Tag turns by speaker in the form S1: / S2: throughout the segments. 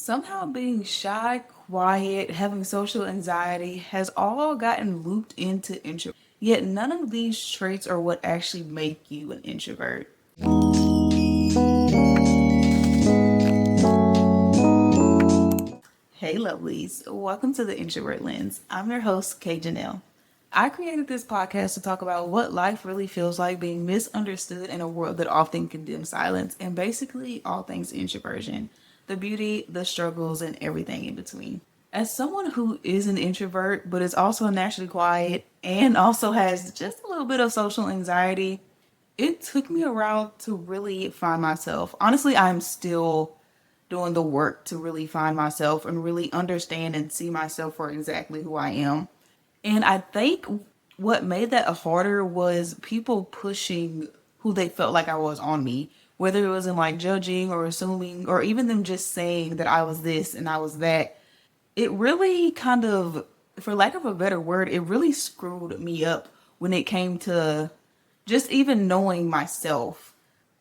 S1: Somehow being shy, quiet, having social anxiety has all gotten looped into introvert. Yet none of these traits are what actually make you an introvert. Hey lovelies, welcome to the Introvert Lens. I'm your host, Kay Janelle. I created this podcast to talk about what life really feels like being misunderstood in a world that often condemns silence, and basically all things introversion, the beauty, the struggles, and everything in between. As someone who is an introvert but is also naturally quiet and also has just a little bit of social anxiety, it took me a while to really find myself. Honestly, I'm still doing the work to really find myself and really understand and see myself for exactly who I am. And I think what made that harder was people pushing who they felt like I was on me, whether it was in like judging or assuming, or even them just saying that I was this and I was that. It really kind of, for lack of a better word, it really screwed me up when it came to just even knowing myself.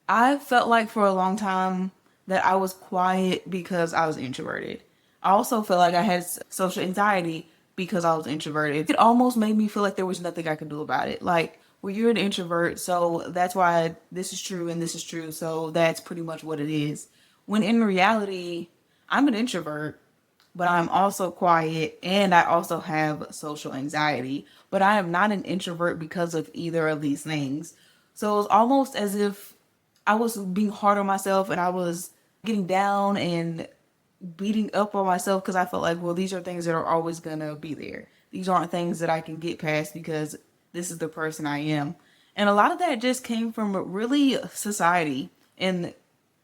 S1: I felt like for a long time that I was quiet because I was introverted. I also felt like I had social anxiety because I was introverted. It almost made me feel like there was nothing I could do about it. Like, well, you're an introvert, so that's why this is true and this is true, so that's pretty much what it is. When in reality, I'm an introvert, but I'm also quiet and I also have social anxiety. But I am not an introvert because of either of these things. So it was almost as if I was being hard on myself and I was getting down and beating up on myself because I felt like, well, these are things that are always gonna be there. These aren't things that I can get past because this is the person I am. And a lot of that just came from really society and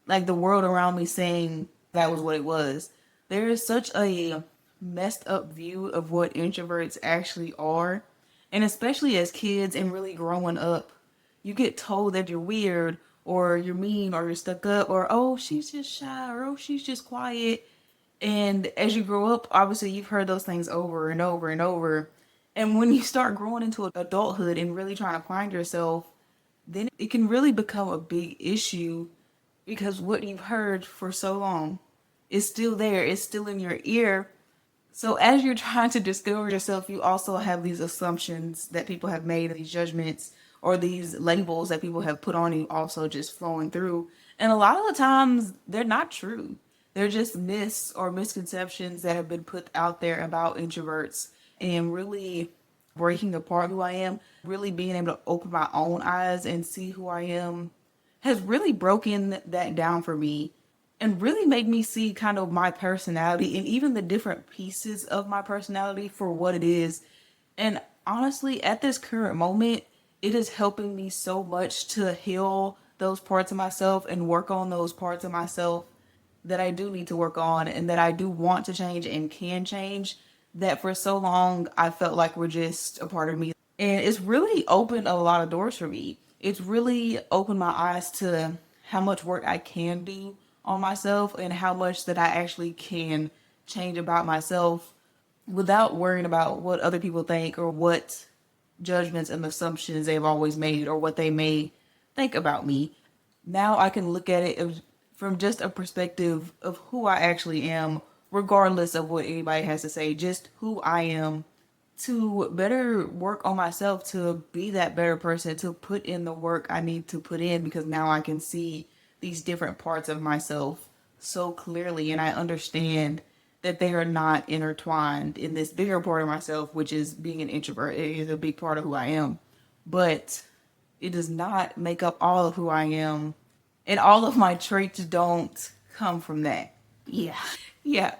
S1: like the world around me saying that was what it was. There is such a messed up view of what introverts actually are. And especially as kids and really growing up, you get told that you're weird or you're mean or you're stuck up or, oh, she's just shy or, oh, she's just quiet. And as you grow up, obviously you've heard those things over and over and over. And when you start growing into adulthood and really trying to find yourself, then it can really become a big issue because what you've heard for so long is still there, it's still in your ear. So as you're trying to discover yourself, you also have these assumptions that people have made, these judgments or these labels that people have put on you also just flowing through. And a lot of the times they're not true. They're just myths or misconceptions that have been put out there about introverts and really breaking apart who I am, really being able to open my own eyes and see who I am has really broken that down for me and really made me see kind of my personality and even the different pieces of my personality for what it is. And honestly, at this current moment, it is helping me so much to heal those parts of myself and work on those parts of myself that I do need to work on and that I do want to change and can change, that for so long I felt like were just a part of me. And it's really opened a lot of doors for me. It's really opened my eyes to how much work I can do on myself and how much that I actually can change about myself without worrying about what other people think or what judgments and assumptions they've always made or what they may think about me. Now I can look at it from just a perspective of who I actually am, regardless of what anybody has to say, just who I am, to better work on myself, to be that better person, to put in the work I need to put in because now I can see these different parts of myself so clearly and I understand that they are not intertwined in this bigger part of myself, which is being an introvert. It is a big part of who I am, but it does not make up all of who I am, and all of my traits don't come from that. Yeah, yeah.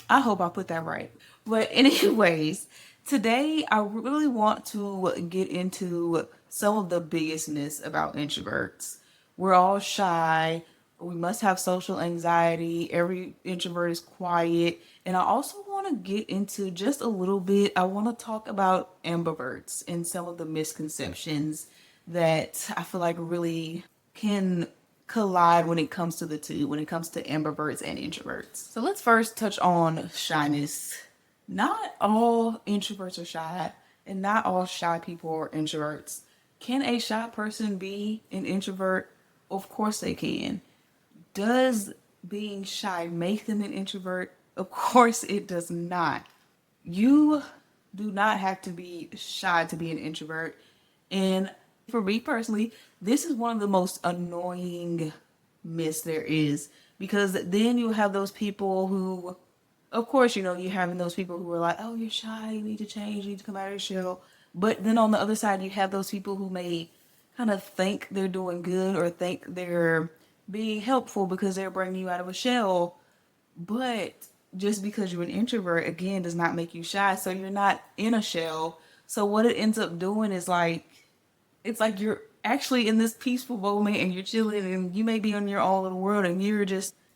S1: I hope I put that right. But anyways, today I really want to get into some of the biggest myths about introverts. We're all shy. We must have social anxiety. Every introvert is quiet. And I also want to get into just a little bit, I want to talk about ambiverts and some of the misconceptions that I feel like really can collide when it comes to the two, when it comes to ambiverts and introverts. So let's first touch on shyness. Not all introverts are shy, and not all shy people are introverts. Can a shy person be an introvert? Of course they can. Does being shy make them an introvert? Of course, it does not. You do not have to be shy to be an introvert. And for me personally, this is one of the most annoying myths there is, because then you have those people who, of course, you're having those people who are like, oh, you're shy, you need to change, you need to come out of your shell. But then on the other side, you have those people who may kind of think they're doing good or think they're being helpful because they're bringing you out of a shell. But just because you're an introvert, again, does not make you shy. So you're not in a shell. So what it ends up doing is like, it's like you're actually in this peaceful moment and you're chilling and you may be on your own little world and you're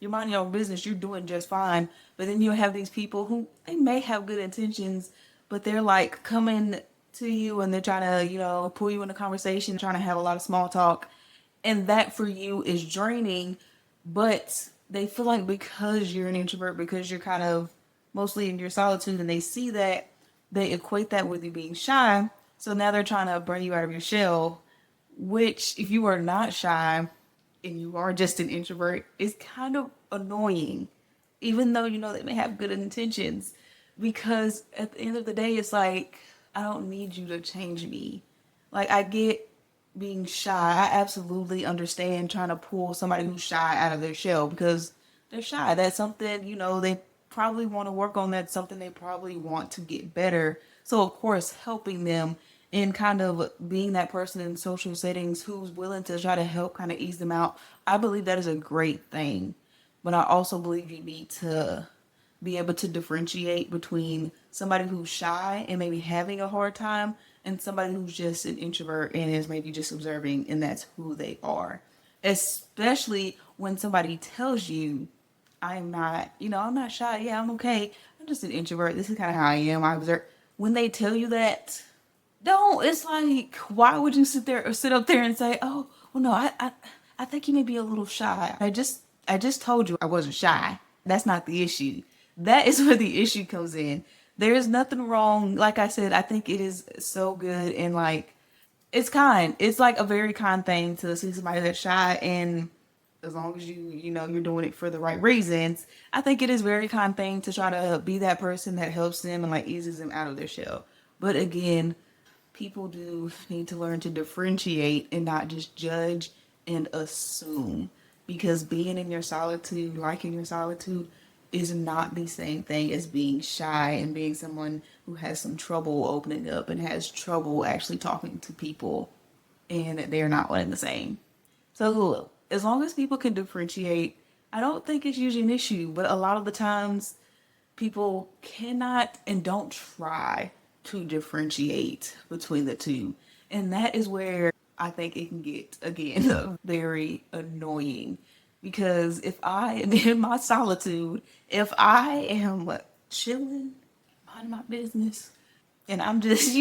S1: minding your own business, you're doing just fine. But then you'll have these people who they may have good intentions, but they're like coming to you and they're trying to, pull you in a conversation, trying to have a lot of small talk. And that for you is draining, but they feel like because you're an introvert, because you're kind of mostly in your solitude and they see that, they equate that with you being shy. So now they're trying to bring you out of your shell, which if you are not shy and you are just an introvert, is kind of annoying, even though they may have good intentions. Because at the end of the day, it's like, I don't need you to change me. Like, I get being shy. I absolutely understand trying to pull somebody who's shy out of their shell because they're shy. That's something, they probably want to work on. That's something they probably want to get better. So, of course, helping them and kind of being that person in social settings who's willing to try to help kind of ease them out, I believe that is a great thing. But I also believe you need to be able to differentiate between somebody who's shy and maybe having a hard time and somebody who's just an introvert and is maybe just observing and that's who they are. Especially when somebody tells you, I'm not shy. Yeah, I'm okay. I'm just an introvert. This is kind of how I am. I observe. When they tell you that, don't. It's like, why would you sit up there and say, oh, well, no, I think you may be a little shy. I just told you I wasn't shy. That's not the issue. That is where the issue comes in. There is nothing wrong. Like I said, I think it is so good and like it's kind. It's like a very kind thing to see somebody that's shy, and as long as you're doing it for the right reasons, I think it is a very kind thing to try to be that person that helps them and like eases them out of their shell. But again, people do need to learn to differentiate and not just judge and assume, because being in your solitude, liking your solitude, is not the same thing as being shy and being someone who has some trouble opening up and has trouble actually talking to people, and they're not one and the same. So look, as long as people can differentiate, I don't think it's usually an issue, but a lot of the times people cannot and don't try to differentiate between the two. And that is where I think it can get, again, very annoying. Because if I am in my solitude, if I am chilling, minding my business, and I'm just,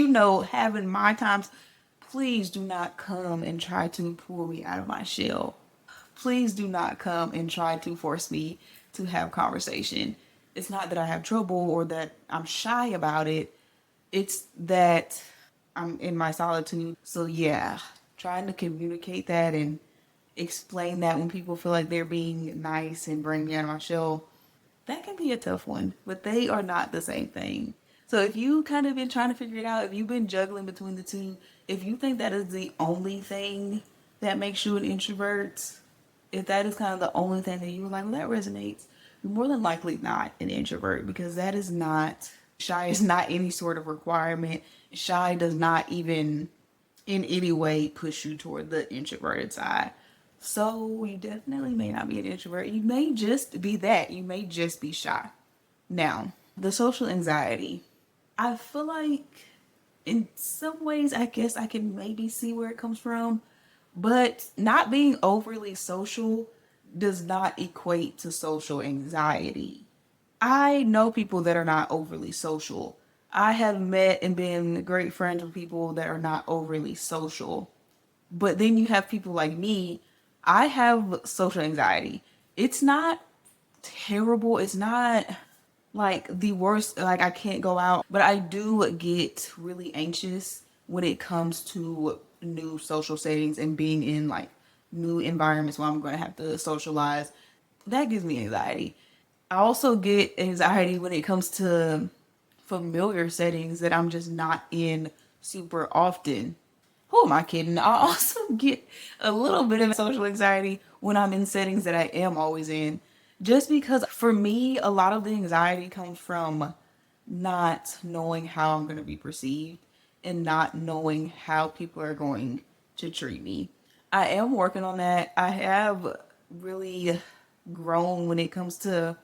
S1: having my times, please do not come and try to pull me out of my shell. Please do not come and try to force me to have conversation. It's not that I have trouble or that I'm shy about it. It's that I'm in my solitude. So yeah, trying to communicate that and explain that when people feel like they're being nice and bring me out of my shell, that can be a tough one, but they are not the same thing. So if you kind of been trying to figure it out, if you've been juggling between the two, if you think that is the only thing that makes you an introvert, if that is kind of the only thing that you were like, well, that resonates, you're more than likely not an introvert, because that is not, shy is not any sort of requirement. Shy does not even in any way push you toward the introverted side. So you definitely may not be an introvert. You may just be that. You may just be shy. Now, the social anxiety. I feel like in some ways, I guess I can maybe see where it comes from, but not being overly social does not equate to social anxiety. I know people that are not overly social. I have met and been great friends with people that are not overly social. But then you have people like me. I have social anxiety. It's not terrible. It's not like the worst, like I can't go out, but I do get really anxious when it comes to new social settings and being in like new environments where I'm going to have to socialize. That gives me anxiety. I also get anxiety when it comes to familiar settings that I'm just not in super often. Who am I kidding? I also get a little bit of social anxiety when I'm in settings that I am always in. Just because for me, a lot of the anxiety comes from not knowing how I'm going to be perceived and not knowing how people are going to treat me. I am working on that. I have really grown when it comes to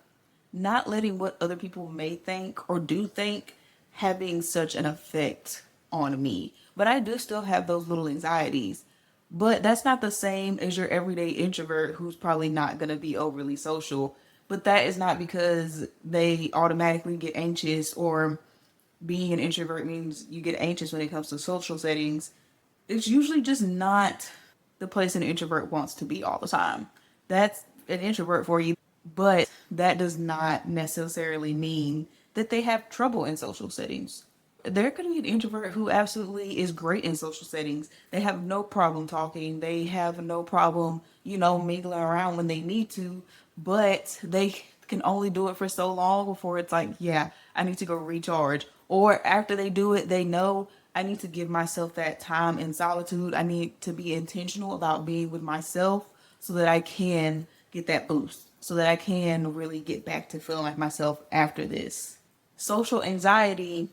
S1: not letting what other people may think or do think having such an effect on me. But I do still have those little anxieties. But that's not the same as your everyday introvert who's probably not going to be overly social. But that is not because they automatically get anxious, or being an introvert means you get anxious when it comes to social settings. It's usually just not the place an introvert wants to be all the time. That's an introvert for you. But that does not necessarily mean that they have trouble in social settings. There could be an introvert who absolutely is great in social settings. They have no problem talking. They have no problem, mingling around when they need to, but they can only do it for so long before it's like, yeah, I need to go recharge. Or after they do it, they know I need to give myself that time in solitude. I need to be intentional about being with myself so that I can get that boost, so that I can really get back to feeling like myself after this. Social anxiety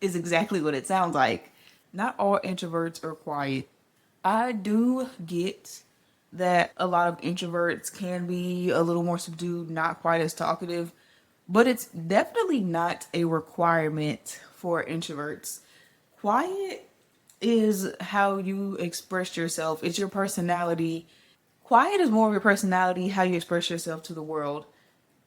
S1: is exactly what it sounds like. Not all introverts are quiet. I do get that a lot of introverts can be a little more subdued, not quite as talkative, but it's definitely not a requirement for introverts. Quiet is how you express yourself, it's your personality. Quiet is more of your personality, how you express yourself to the world.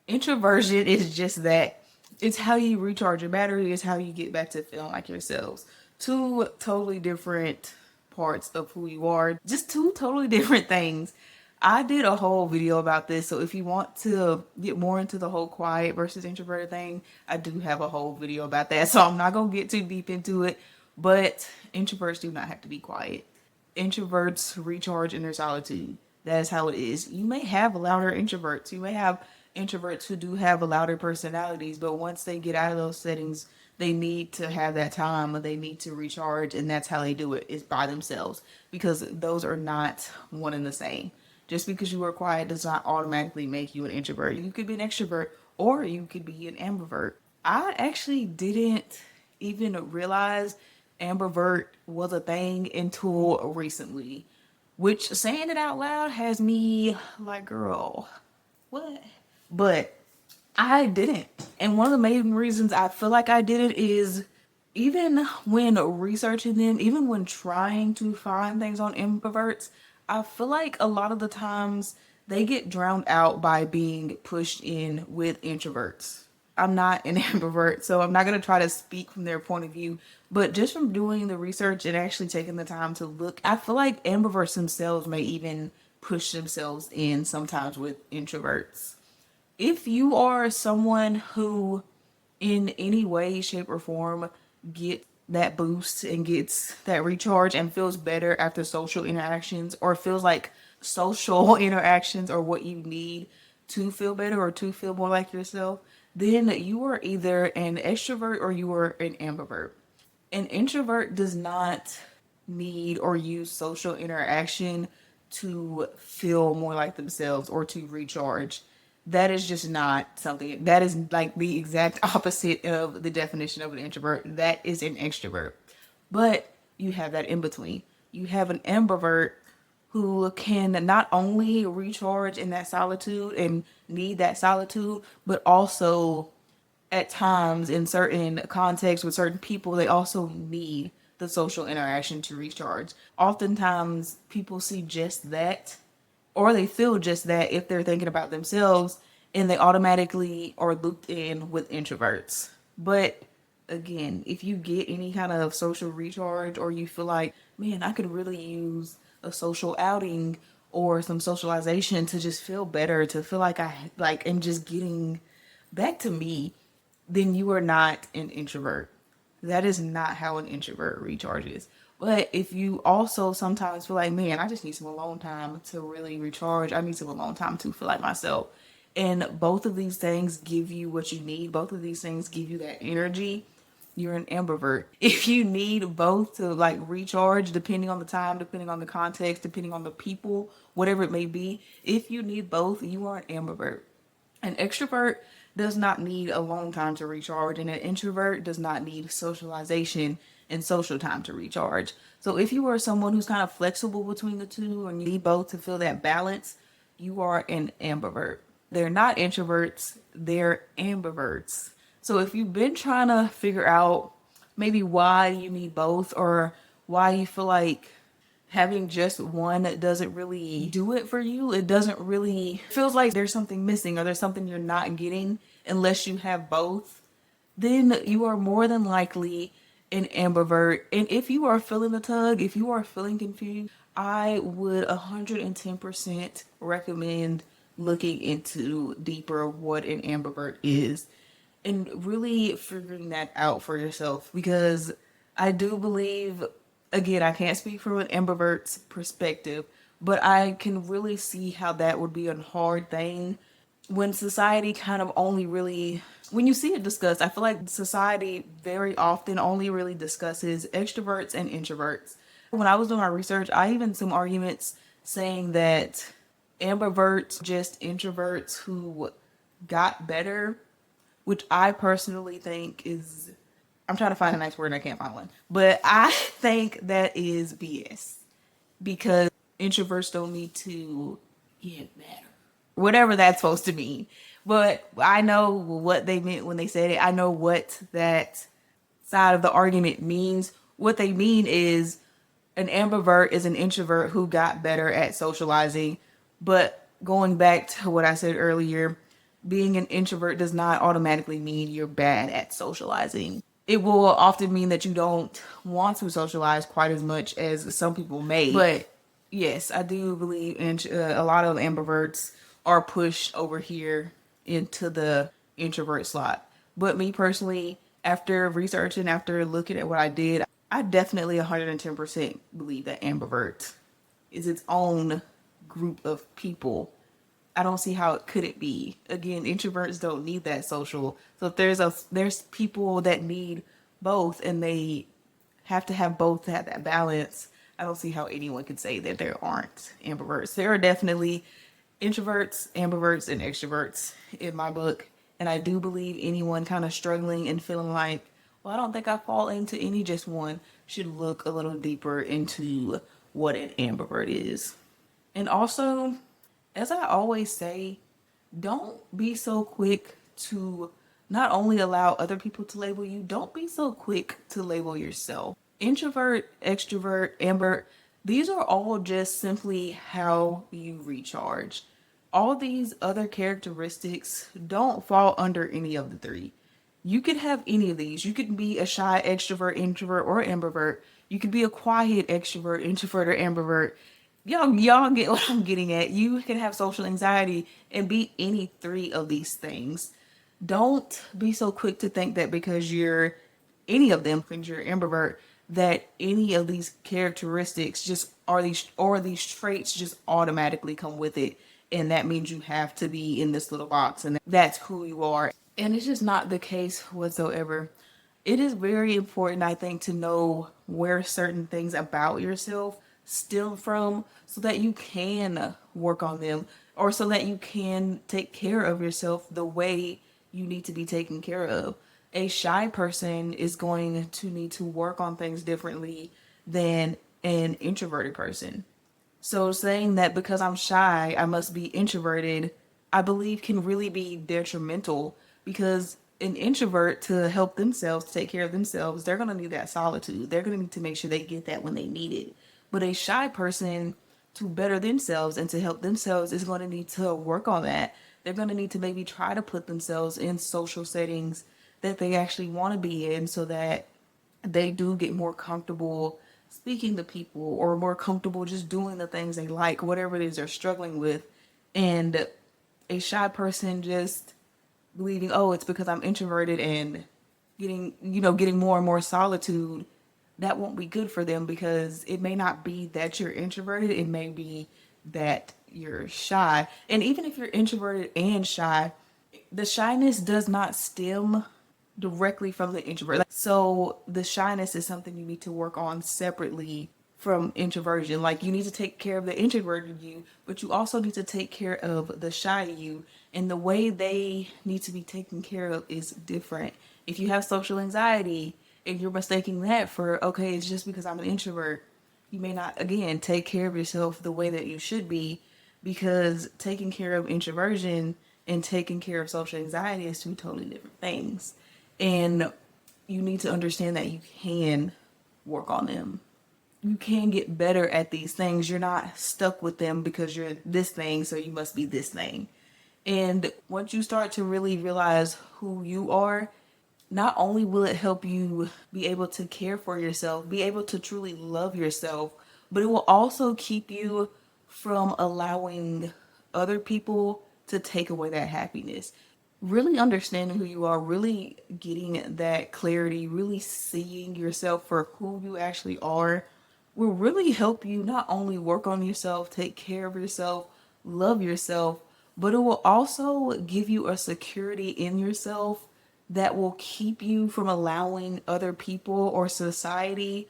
S1: Introversion is just that. It's how you recharge your battery, it's how you get back to feeling like yourselves. Two totally different parts of who you are. Just two totally different things. I did a whole video about this, so if you want to get more into the whole quiet versus introverted thing, I do have a whole video about that. So I'm not going to get too deep into it, but introverts do not have to be quiet. Introverts recharge in their solitude. That is how it is. You may have louder introverts. You may have introverts who do have louder personalities, but once they get out of those settings, they need to have that time. They need to recharge, and that's how they do it, is by themselves, because those are not one and the same. Just because you are quiet does not automatically make you an introvert. You could be an extrovert, or you could be an ambivert. I actually didn't even realize ambivert was a thing until recently, which saying it out loud has me like, girl, what? But I didn't. And one of the main reasons I feel like I did it is even when researching them, even when trying to find things on ambiverts, I feel like a lot of the times they get drowned out by being pushed in with introverts. I'm not an ambivert, so I'm not going to try to speak from their point of view. But just from doing the research and actually taking the time to look, I feel like ambiverts themselves may even push themselves in sometimes with introverts. If you are someone who in any way, shape, or form get that boost and gets that recharge and feels better after social interactions, or feels like social interactions are what you need to feel better or to feel more like yourself, then you are either an extrovert or you are an ambivert. An introvert does not need or use social interaction to feel more like themselves or to recharge. That is just not something, that is like the exact opposite of the definition of an introvert. That is an extrovert. But you have that in between. You have an ambivert who can not only recharge in that solitude and need that solitude, but also at times in certain contexts with certain people, they also need the social interaction to recharge. Oftentimes, people see just that, or they feel just that if they're thinking about themselves, and they automatically are looped in with introverts. But again, if you get any kind of social recharge, or you feel like, man, I could really use a social outing or some socialization to just feel better, to feel like I like am just getting back to me, then you are not an introvert. That is not how an introvert recharges. But if you also sometimes feel like, man, I just need some alone time to really recharge, I need some alone time to feel like myself, and both of these things give you what you need. Both of these things give you that energy. You're an ambivert. If you need both to like recharge, depending on the time, depending on the context, depending on the people, whatever it may be, if you need both, you are an ambivert. An extrovert does not need alone time to recharge, and an introvert does not need socialization and social time to recharge. So, if you are someone who's kind of flexible between the two and you need both to feel that balance, you are an ambivert. They're not introverts, they're ambiverts. So, if you've been trying to figure out maybe why you need both or why you feel like having just one doesn't really do it for you. It doesn't really feels like there's something missing or there's something you're not getting unless you have both. Then you are more than likely an ambivert. And if you are feeling the tug, if you are feeling confused, I would 110% recommend looking into deeper what an ambivert is and really figuring that out for yourself, because I do believe, again, I can't speak from an ambivert's perspective, but I can really see how that would be a hard thing when society kind of only really, when you see it discussed. I feel like society very often only really discusses extroverts and introverts. When I was doing my research, I even some arguments saying that ambiverts just introverts who got better, which I personally think is, I'm trying to find a nice word and I can't find one, but I think that is BS, because introverts don't need to get better, whatever that's supposed to mean. But I know what they meant when they said it. I know what that side of the argument means. What they mean is an ambivert is an introvert who got better at socializing. But going back to what I said earlier, being an introvert does not automatically mean you're bad at socializing. It will often mean that you don't want to socialize quite as much as some people may. But yes, I do believe a lot of ambiverts are pushed over here into the introvert slot. But me personally, after researching, after looking at what I did, I definitely 110% believe that ambivert is its own group of people. I don't see how it couldn't be. Again, introverts don't need that social. So if there's people that need both and they have to have both to have that balance, I don't see how anyone could say that there aren't ambiverts. There are definitely introverts, ambiverts, and extroverts in my book. And I do believe anyone kind of struggling and feeling like, well, I don't think I fall into any just one, should look a little deeper into what an ambivert is. And also, as I always say, don't be so quick to not only allow other people to label you, don't be so quick to label yourself. Introvert, extrovert, ambivert, these are all just simply how you recharge. All these other characteristics don't fall under any of the three. You could have any of these. You could be a shy extrovert, introvert, or ambivert. You could be a quiet extrovert, introvert, or ambivert. Y'all get what I'm getting at. You can have social anxiety and be any three of these things. Don't be so quick to think that because you're any of them, because you're ambivert, that any of these characteristics just are these traits just automatically come with it, and that means you have to be in this little box and that's who you are. And it's just not the case whatsoever. It is very important, I think, to know where certain things about yourself stem from so that you can work on them, or so that you can take care of yourself the way you need to be taken care of. A shy person is going to need to work on things differently than an introverted person. So saying that because I'm shy, I must be introverted, I believe can really be detrimental, because an introvert, to help themselves, to take care of themselves, they're going to need that solitude. They're going to need to make sure they get that when they need it. But a shy person, to better themselves and to help themselves, is going to need to work on that. They're going to need to maybe try to put themselves in social settings that they actually want to be in, so that they do get more comfortable speaking to people or more comfortable just doing the things they like, whatever it is they're struggling with. And a shy person just believing, oh, it's because I'm introverted and getting more and more solitude, that won't be good for them, because it may not be that you're introverted. It may be that you're shy. And even if you're introverted and shy, the shyness does not stem directly from the introvert. So the shyness is something you need to work on separately from introversion. Like you need to take care of the introverted you, but you also need to take care of the shy you. And the way they need to be taken care of is different. If you have social anxiety and you're mistaking that for, okay, it's just because I'm an introvert, you may not, again, take care of yourself the way that you should be, because taking care of introversion and taking care of social anxiety is two totally different things. And you need to understand that you can work on them. You can get better at these things. You're not stuck with them because you're this thing, so you must be this thing. And once you start to really realize who you are, not only will it help you be able to care for yourself, be able to truly love yourself, but it will also keep you from allowing other people to take away that happiness. Really understanding who you are, really getting that clarity, really seeing yourself for who you actually are will really help you not only work on yourself, take care of yourself, love yourself, but it will also give you a security in yourself that will keep you from allowing other people or society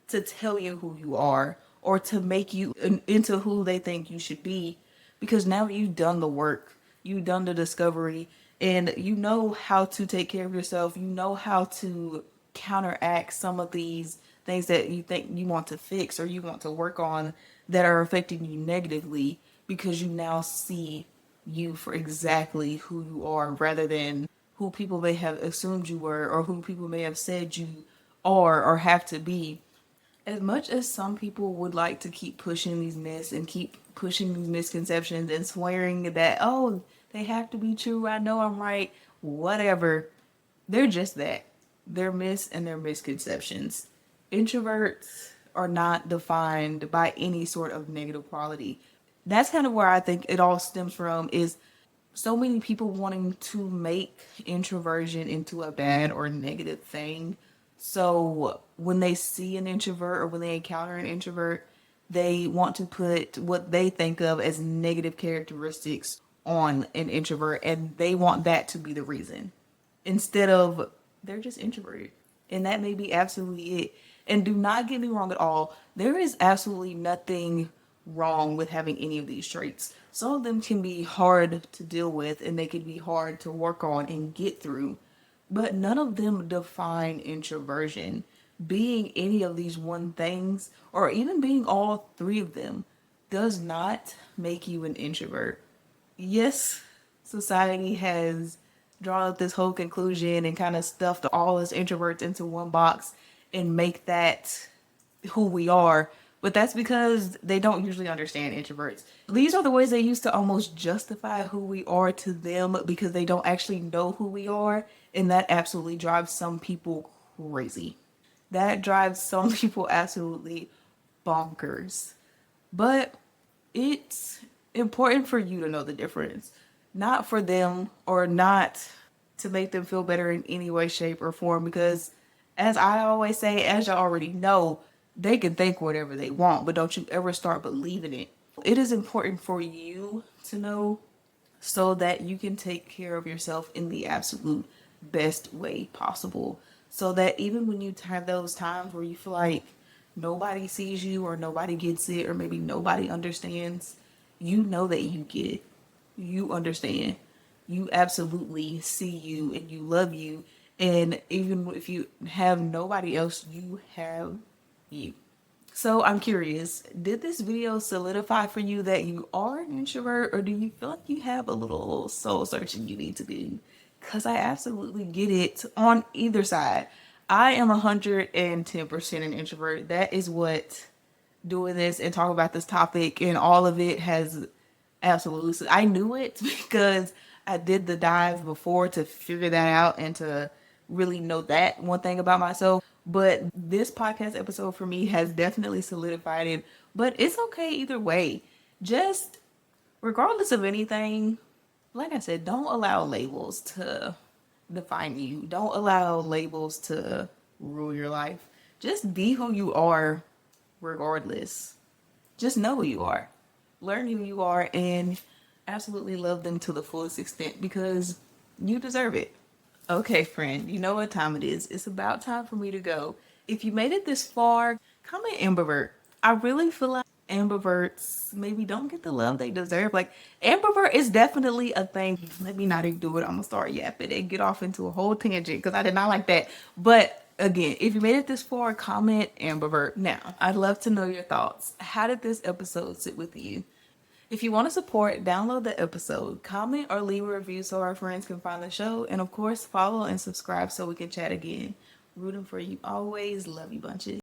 S1: to tell you who you are or to make you into who they think you should be, because now you've done the work, you've done the discovery, and you know how to take care of yourself. You know how to counteract some of these things that you think you want to fix or you want to work on that are affecting you negatively, because you now see you for exactly who you are rather than who people may have assumed you were or who people may have said you are or have to be. As much as some people would like to keep pushing these myths and keep pushing these misconceptions and swearing that, oh, they have to be true, I know I'm right, whatever, they're just that. They're myths and they're misconceptions. Introverts are not defined by any sort of negative quality. That's kind of where I think it all stems from, is so many people wanting to make introversion into a bad or negative thing. So when they see an introvert or when they encounter an introvert, they want to put what they think of as negative characteristics on an introvert, and they want that to be the reason instead of they're just introverted. And that may be absolutely it. And do not get me wrong at all. There is absolutely nothing wrong with having any of these traits. Some of them can be hard to deal with and they can be hard to work on and get through, but none of them define introversion. Being any of these one things, or even being all three of them, does not make you an introvert. Yes, society has drawn up this whole conclusion and kind of stuffed all us introverts into one box and make that who we are. But that's because they don't usually understand introverts. These are the ways they use to almost justify who we are to them because they don't actually know who we are. And that absolutely drives some people crazy. That drives some people absolutely bonkers. But it's important for you to know the difference, not for them or not to make them feel better in any way, shape, or form. Because, as I always say, as you already know, they can think whatever they want, but don't you ever start believing it. It is important for you to know so that you can take care of yourself in the absolute best way possible. So that even when you have those times where you feel like nobody sees you or nobody gets it or maybe nobody understands, you know that you get it. You understand. You absolutely see you and you love you. And even if you have nobody else, you have you. So I'm curious, did this video solidify for you that you are an introvert, or do you feel like you have a little soul searching you need to do? Because I absolutely get it on either side. I am 110% an introvert. That is what doing this and talking about this topic and all of it has absolutely. I knew it because I did the dive before to figure that out and to really know that one thing about myself. But this podcast episode for me has definitely solidified it. But it's okay either way. Just regardless of anything, like I said, don't allow labels to define you. Don't allow labels to rule your life. Just be who you are regardless. Just know who you are. learn who you are, and absolutely love them to the fullest extent because you deserve it. Okay, friend, you know what time it is. It's about time for me to go. If you made it this far, comment ambivert. I really feel like ambiverts maybe don't get the love they deserve. Like, ambivert is definitely a thing. Let me not do it. I'm gonna start yapping and get off into a whole tangent because I did not like that. But again, if you made it this far, comment ambivert. Now, I'd love to know your thoughts. How did this episode sit with you? If you want to support, download the episode, comment or leave a review so our friends can find the show, and of course, follow and subscribe so we can chat again. Rooting for you always. Love you bunches.